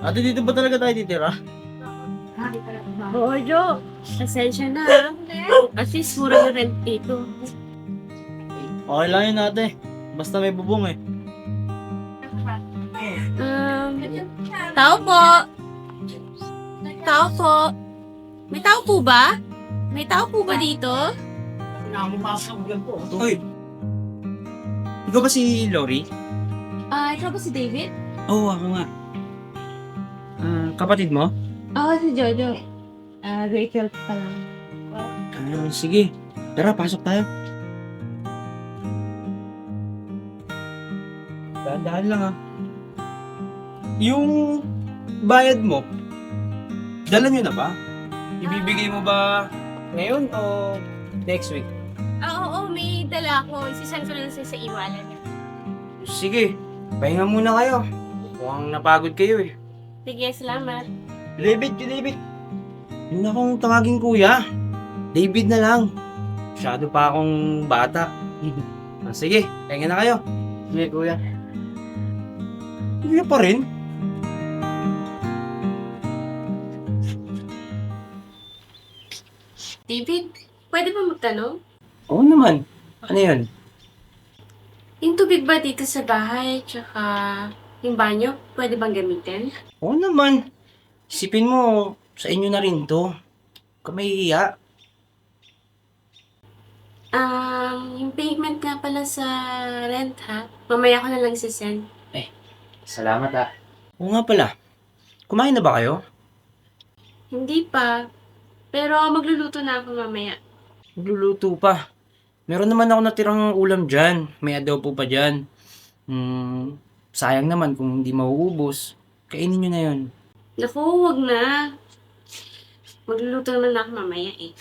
Ate, dito ba talaga tayo titira? Oo, Jo. Pasensya na. At least mura yung rent dito. Okay lang yun, ate. Basta may bubong eh. Um, tao po. Tao po. May tao po ba? May tao po ba dito? Uy! Ikaw ba si Lori? Ikaw ba si David? Oo, ako nga. Kapatid mo? Ako si Jojo. Grade 12 pa lang. Sige. Tara, pasok tayo. Dahan-dahan lang ah. Yung bayad mo, dala nyo na ba? Ibibigay mo ba ngayon o next week? Oo, may dala ako. Isisend ko lang sa iwanan niya. Sige, pahinga muna kayo. Mukhang napagod kayo eh. Sige, salamat. David. Yun akong tawagin kuya. David na lang. Masyado pa akong bata. Sige, pahinga na kayo. Sige kuya. Kuya pa rin? David, pwede ba magtanong? Oo naman. Ano yun? Yung tubig ba dito sa bahay, tsaka yung banyo, pwede bang gamitin? Oo naman. Isipin mo, sa inyo na rin to. Kamahiya. Yung payment nga pala sa rent ha, mamaya ko na lang sisend. Salamat ah. Oo nga pala. Kumain na ba kayo? Hindi pa, pero magluluto na ako mamaya. Magluluto pa. Meron naman ako natirang ulam dyan. May adobo pa dyan. Sayang naman kung hindi mauubos. Kainin nyo na yun. Naku, wag na. Magluluto naman ako mamaya eh.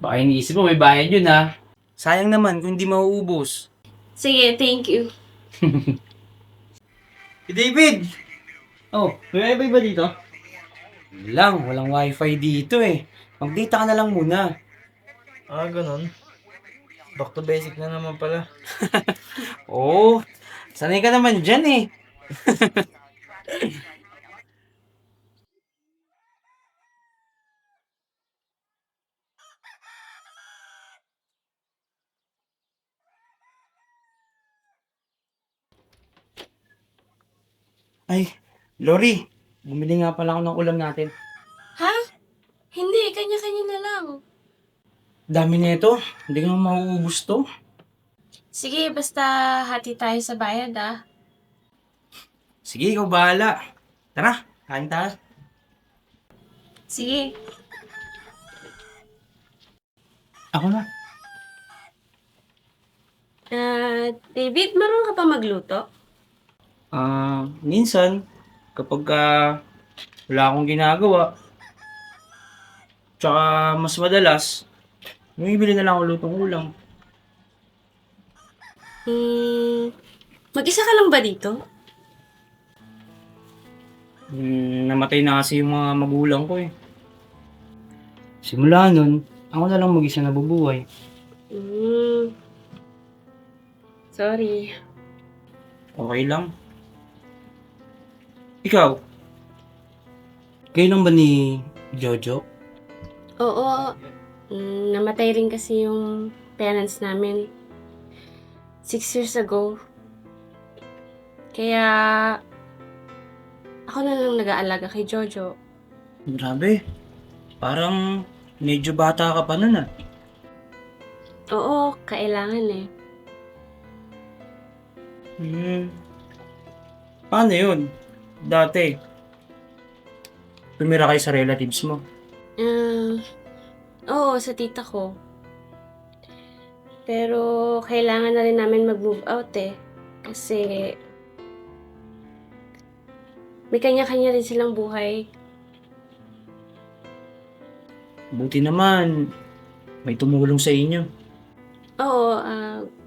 Baka iniisip mo may bayad yun ah. Sayang naman kung hindi mauubos. Sige, thank you. David! Oh, may wifi ba dito? Walang wifi dito eh. Mag-data ka na lang muna. Ganun. Back to basic na naman pala. Oo, sanay ka naman dyan eh. Ay, Lori, bumili nga pala ako ng ulam natin. Ha? Hindi, kanya-kanya na lang. Dami nito, hindi ko naman mauubos to. Sige, basta hati tayo sa bayad ah. Sige, ikaw bahala. Tara, kain tayo. Sige. Ako na. David, marunong ka pa magluto? Minsan, kapag wala akong ginagawa, tsaka mas madalas, bumibili na lang ako lutong ulam. Mag-isa ka lang ba dito? Namatay na kasi yung mga magulang ko eh. Simula nun, ako na lang mag-isa nabubuhay. Sorry. Okay lang. Ikaw, kayo lang ba ni Jojo? Oo. Namatay rin kasi yung parents namin 6 years ago. Kaya ako na lang nag-aalaga kay Jojo. Grabe, parang medyo bata ka pa nun ah. Oo, kailangan eh. Paano yun? Dati, tumira kayo sa relatives mo. Oo, sa tita ko. Pero kailangan na rin namin mag-move out eh. Kasi may kanya-kanya rin silang buhay. Buti naman, may tumulong sa inyo. Oo,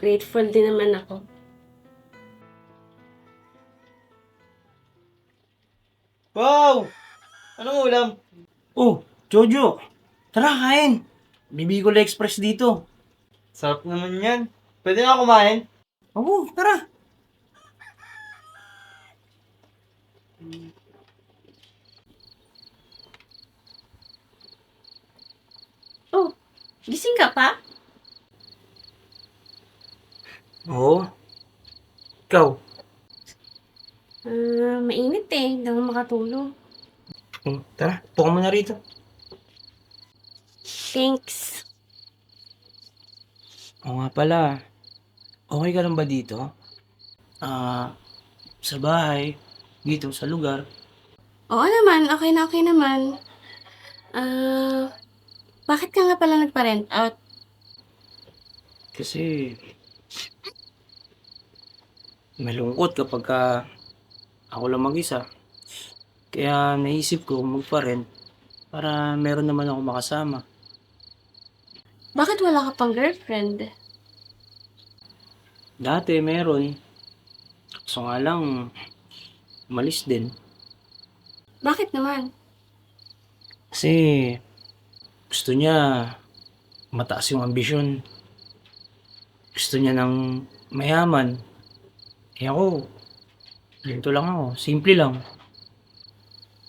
grateful din naman ako. Wow! Anong ulam? Oh, Jojo! Tara, kain! Bibigol Express dito. Sarap naman yan. Pwede na kumain? Oo, tara! Gising ka pa? Oo. Ikaw? Mainit eh. Hindi ako makatulog. Tara, puka mo na rito. Thanks. Oo nga pala. Okay ka lang ba dito? Sa bahay, dito, sa lugar. Oo naman, okay na naman. Ah, bakit ka nga pala nagpa-rent out? Kasi malungkot kapag ako lang mag-isa. Kaya naisip ko magpa-rent para meron naman ako makasama. Bakit wala ka pang girlfriend? Dati meron. So nga lang, umalis din. Bakit naman? Kasi gusto niya mataas yung ambisyon. Gusto niya ng mayaman. Eh ako, ganito lang ako. Simple lang.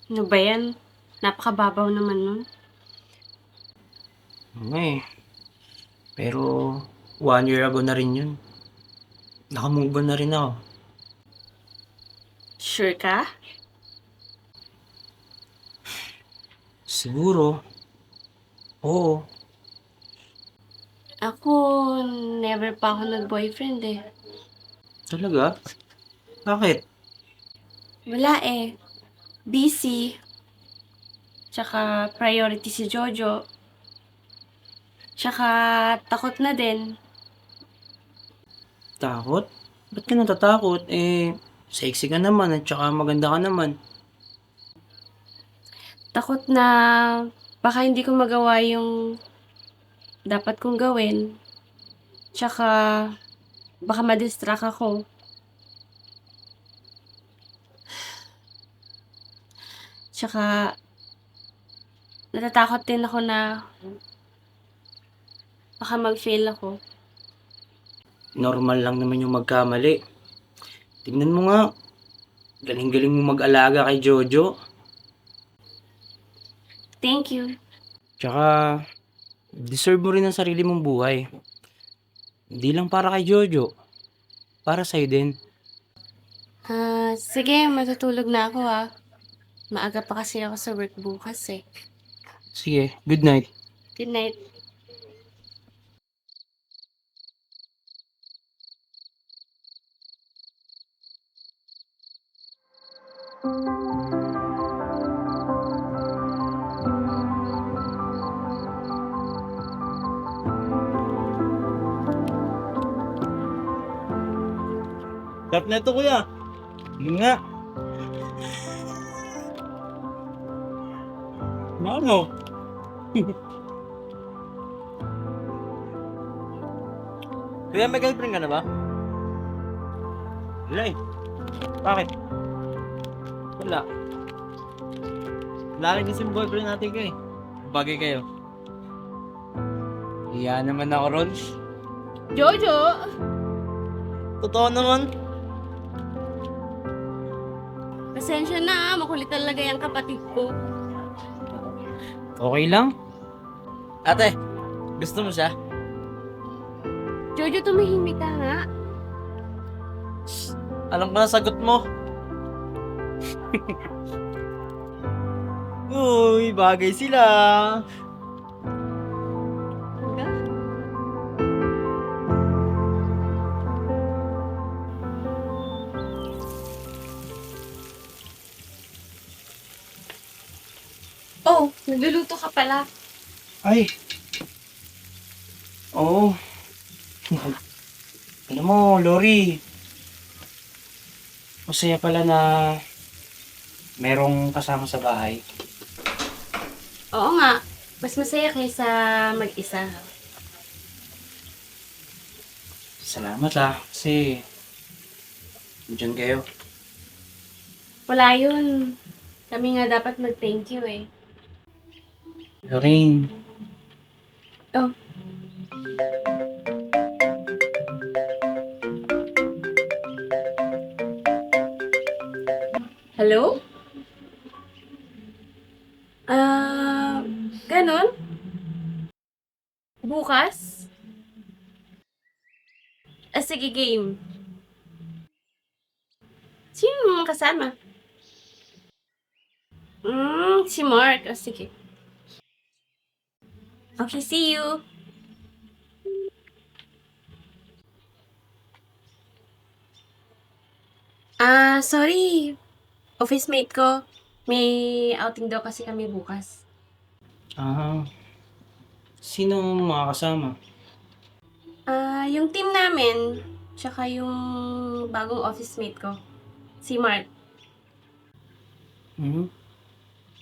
Ano ba yan? Napakababaw naman nun. Eh, pero 1 year ago na rin yun. Nakamove on na rin ako. Sure ka? Siguro, oo. Ako, never pa ako nag-boyfriend eh. Talaga? Bakit? Wala eh. Busy. Tsaka priority si Jojo. Tsaka takot na din. Takot? Ba't ka natatakot? Eh, sexy ka naman at saka maganda ka naman. Takot na baka hindi ko magawa yung dapat kong gawin. Tsaka baka ma-distract ako. Tsaka natatakot din ako na baka mag-fail ako. Normal lang naman yung magkamali. Tingnan mo nga, galing-galing mo mag-alaga kay Jojo. Thank you. Tsaka, deserve mo rin ang sarili mong buhay. Hindi lang para kay Jojo, para sa'yo din. Sige, matutulog na ako ah. Maaga pa kasi ako sa work bukas eh. Sige, good night. Good night. Sarap na ito, kuya. Yun nga. Ano? Kuya, may girlfriend ka na ba? Wala eh. Bakit? Wala. Wala rin kasi boyfriend natin ko eh. Bagay kayo. Iya naman ako, Ron. Jojo! Totoo naman. Pasensya na ah. Makulit talaga yung kapatid ko. Okay lang? Ate, gusto mo siya? Jojo, tumahimik ka nga. Alam ko na sagot mo. Uy, bagay sila. Oh, nagluluto ka pala. Ay. Oo. Alam mo, Lori, masaya pala na merong kasama sa bahay. Oo nga. Mas masaya kaysa mag-isa. Salamat kasi nandiyan kayo. Wala yun. Kami nga dapat mag-thank you eh. Lorraine, Oh, hello? Ganon? Bukas? Sige, game. Sino mga kasama? Si Mark. Sige. Okay, see you. Sorry. Office mate ko. May outing daw kasi kami bukas. Sino ang mga kasama? Yung team namin, tsaka yung bagong office mate ko. Si Mark.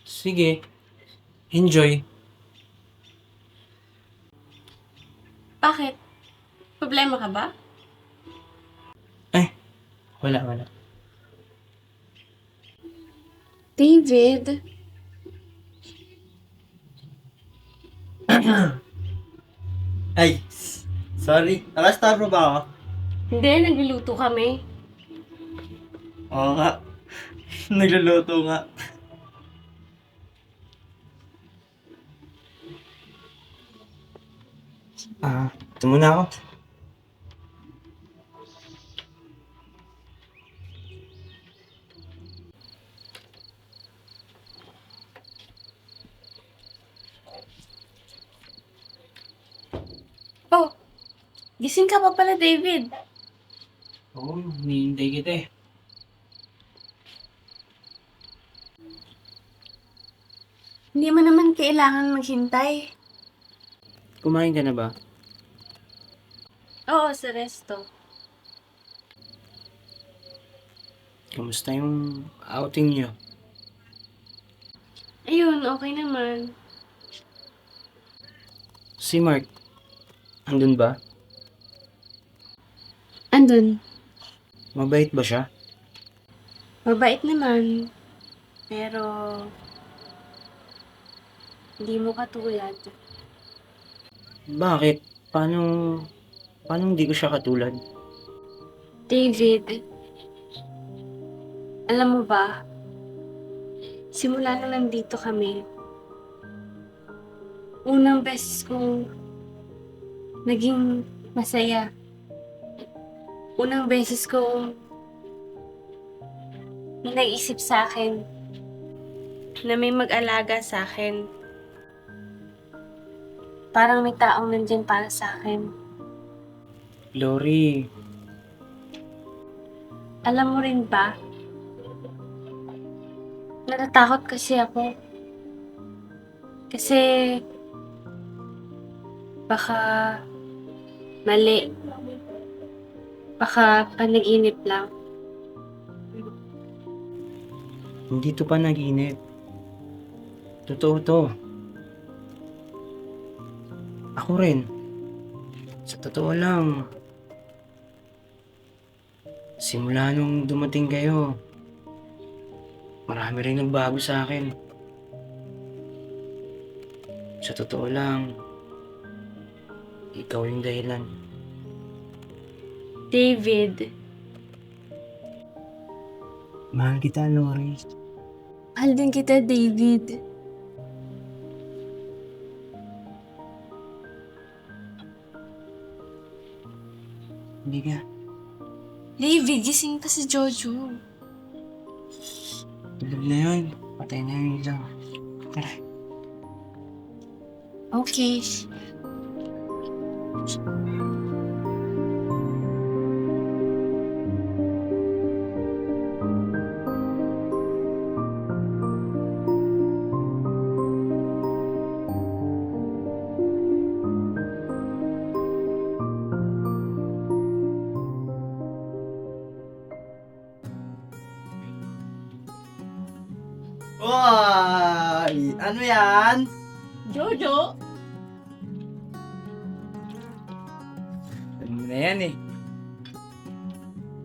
Sige. Enjoy. Bakit? Problema ka ba? Wala. David? Ay, sorry. Nakastart mo ba ako? Hindi, nagluluto kami. Oo nga. Nagluluto nga. Ito muna ako. Oh, gising ka pa pala, David. Oo, hinihintay kita eh. Hindi mo naman kailangan maghintay. Kumain ka na ba? Oo, sa resto. Kamusta yung outing niyo? Ayun, okay naman. Si Mark, andun ba? Andun, Mabait ba siya? mabait naman. Pero, hindi mo katulad. Bakit? Paano hindi ko siya katulad? David, alam mo ba, simula na nandito kami, unang beses kong naging masaya. Unang beses kong may naisip sa akin na may mag-alaga sa akin. Parang may taong nandyan para sa akin. Lori, Alam mo rin ba, natatakot kasi ako. Kasi baka mali. Baka panaginip lang. hindi to panaginip. Totoo to. Ako rin. Sa totoo lang, simula nung dumating kayo, marami rin nagbago sa akin. Sa totoo lang, ikaw yung dahilan. David, Mahal kita, Lori. mahal din kita, David. Hindi ka. David, gising pa si Jojo. Tulog na yun. Patay na yung ilaw. Tara. Okay. Uy! Ano yan? Jojo? Alam mo na yan eh.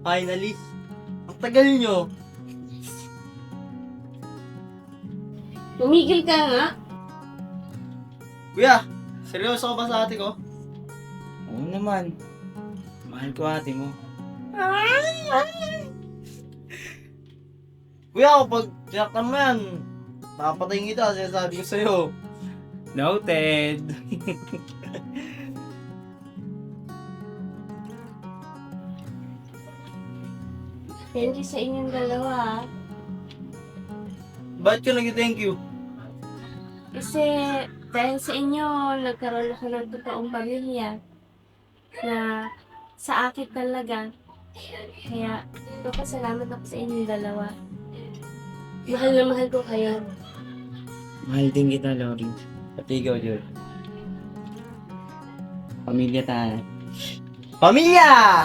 Finally. Ang tagal nyo. Tumigil ka nga. Kuya, seryoso ka ba sa ate ko? Oo naman. Mahal ko ate mo. Kuya, kapag tinaktan mo yan, napatayin kita, sinasabi ko sa'yo. Noted. Thank you sa inyong dalawa. Ba't ka nag-thank you? Kasi dahil sa inyo, nagkaroon ako ng totoong pamilya na sa akin talaga. Kaya, nagpasalamat ako sa inyong dalawa. Mahal na mahal ko kayo. Mahal din kita, Lori. Pati ikaw, George. Pamilya tayo. Pamilya!